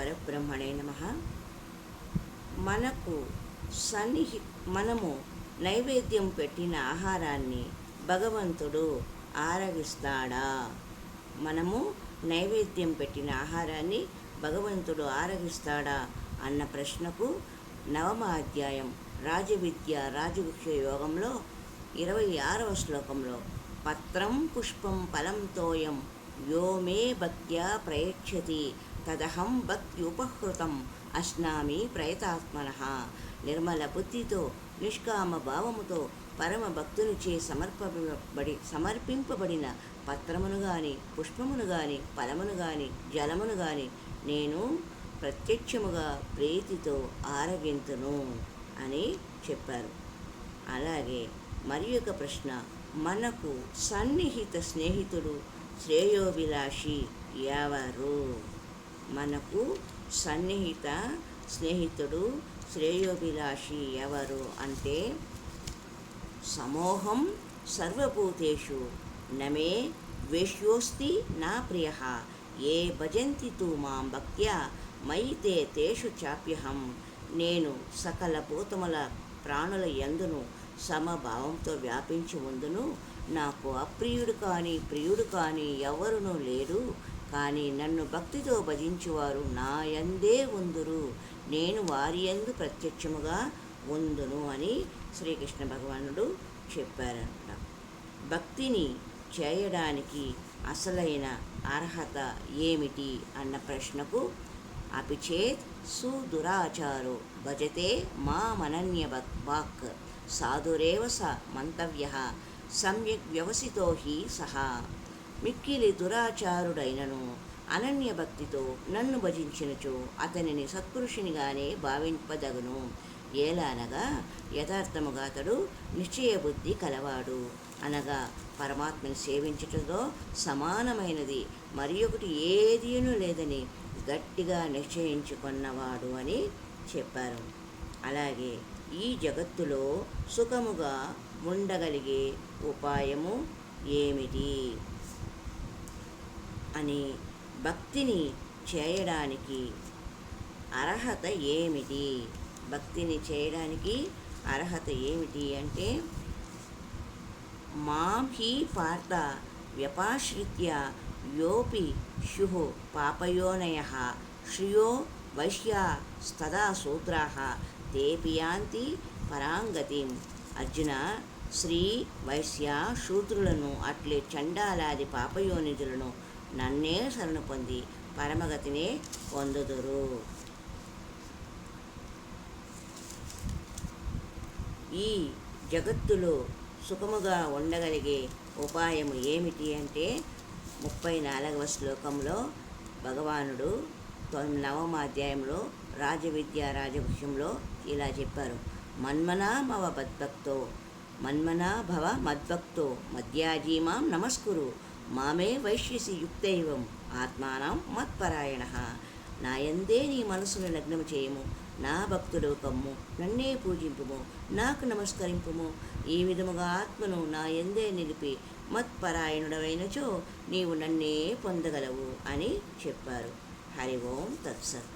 పరబ్రహ్మణే నమః. మనము నైవేద్యం పెట్టిన ఆహారాన్ని భగవంతుడు ఆరగిస్తాడా? మనము నైవేద్యం పెట్టిన ఆహారాన్ని భగవంతుడు ఆరగిస్తాడా అన్న ప్రశ్నకు 9వ అధ్యాయం రాజవిద్య రాజగుహ్య యోగంలో 26వ శ్లోకంలో పత్రం పుష్పం ఫలం తోయం యో మే భక్త్యా ప్రయచ్చతి తదహం భక్త్యుపహృతం అశ్నామి ప్రయతాత్మనః. నిర్మల బుద్ధితో నిష్కామ భావముతో పరమ భక్తునిచే సమర్పింపబడిన పత్రమును గాని పుష్పమును గాని ఫలమును గాని జలమును గాని నేను ప్రత్యక్షముగా ప్రీతితో ఆరగింతును అని చెప్పారు. అలాగే మరి ఒక ప్రశ్న, మనకు సన్నిహిత స్నేహితుడు శ్రేయోభిలాషి ఎవరు? మనకు సన్నిహిత స్నేహితుడు శ్రేయోభిలాషి ఎవరు అంటే సమోహం సర్వభూతేషు నమే ద్వేష్యోస్తి నా ప్రియః ఏ భజంతి తు మాం భక్త్యా మయి తే తేషు చాప్యహం. నేను సకల భూతముల ప్రాణుల యందును సమభావంతో వ్యాపించి ఉందును. నాకు అప్రియుడు కానీ ప్రియుడు కానీ ఎవరునూ లేడు. కానీ నన్ను భక్తితో భజించువారు నా యందే ఉందురు, నేను వారి యందు ప్రత్యక్షముగా ఉందును అని శ్రీకృష్ణ భగవానుడు చెప్పారంట. భక్తిని చేయడానికి అసలైన అర్హత ఏమిటి అన్న ప్రశ్నకు అపిచేత్ సుదురాచారో భజతే మామనన్య వాక్ సాధురేవ స మంతవ్యః సమ్యక్ వ్యవసితో హి సహా. మిక్కిలి దురాచారుడైనను అనన్య భక్తితో నన్ను భజించినచో అతనిని సత్పురుషునిగానే భావింపదగును. ఏలానగా యథార్థముగా అతడు నిశ్చయబుద్ధి కలవాడు, అనగా పరమాత్మని సేవించుటతో సమానమైనది మరి ఒకటి ఏదీనూ లేదని గట్టిగా నిశ్చయించుకున్నవాడు అని చెప్పారు. అలాగే ఈ జగత్తులో సుఖముగా ఉండగలిగే ఉపాయము ఏమిటి అని, భక్తిని చేయడానికి అర్హత ఏమిటి? భక్తిని చేయడానికి అర్హత ఏమిటి అంటే మాం హి పార్థ వ్యపాశ్రిత్య యోపి శుః పాపయోనయః శ్రియో వైశ్యాస్తదా శూద్రాః తేపి యాంతి పరాంగతిం. అర్జున, శ్రీ వైశ్య శూద్రులను అట్లే చండాలాది పాపయోనిధులను నన్నే శరణు పొంది పరమగతినే పొందుదురు. ఈ జగత్తులో సుఖముగా ఉండగలిగే ఉపాయము ఏమిటి అంటే 34వ శ్లోకంలో భగవానుడు 9వ అధ్యాయంలో రాజవిద్య రాజగుహ్యంలో ఇలా చెప్పారు. మన్మనా భవ మద్భక్తో మధ్యాజీమాం నమస్కురు మామే వైశ్యసి యుక్తైవం ఆత్మానం మత్పరాయణః. నా యందే నీ మనసును లగ్నము చేయము, నా భక్తుడు కమ్ము, నన్నే పూజింపుము, నాకు నమస్కరింపుము. ఈ విధముగా ఆత్మను నా యందే నిలిపి మత్పరాయణుడవైనచో నీవు నన్నే పొందగలవు అని చెప్పారు. హరి ఓం తత్సత్.